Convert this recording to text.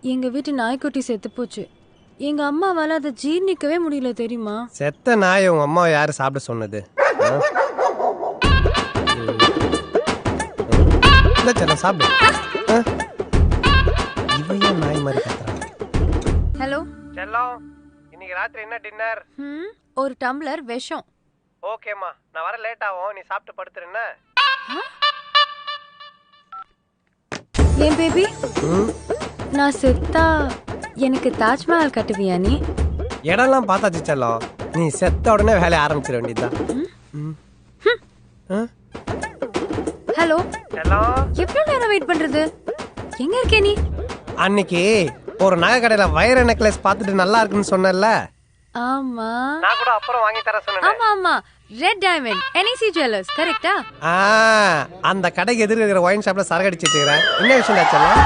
எங்க வீட்டு நாய்க்குட்டி செத்து போச்சு. எங்க அம்மாவால அதை ஜீர்ணிக்கவே முடியல தெரியுமா? செத்த நாய் உங்க அம்மாவை யாரு சாப்பிட சொன்னது? சாப்பிடு. இவையும் நாய் மாதிரி கத்துறாங்க. ஹலோ செல்லம், இன்னைக்கு ராத்திரி என்ன டின்னர்? ஒரு டம்ளர் விஷம். ஓகேம்மா, நான் வர லேட் ஆகும், நீ சாப்பிட்டு படுத்துறேன்னா. ஏன் பேபி, நான் செத்தா எனக்கு தாஜ்மஹால் கட்டுவியா நீ? இடம்லாம் பார்த்தாச்சு செல்லம், நீ செத்த உடனே வேலையை ஆரம்பிச்சிட வேண்டியதுதான். ஹலோ எவ்வளவு நேரம் வெயிட் பண்றது? எங்க இருக்கே நீ? அன்னைக்கு ஒரு நகை கடையில வைர நெக்லஸ் பார்த்துட்டு நல்லா இருக்குன்னு சொன்னல. ஆமா, நான் கூட அப்புறம் வாங்கி தர சொன்னேன். ஆமா ஆமா, ரெட் டைமண்ட் NEC ஜுவல்லர்ஸ், கரெக்ட்டா? அந்த கடைக்கு எதிர இருக்கிற ஒயின் ஷாப்ல சரக்கு அடிச்சிட்டு இருக்கேன். என்ன விஷயம் செல்லம்?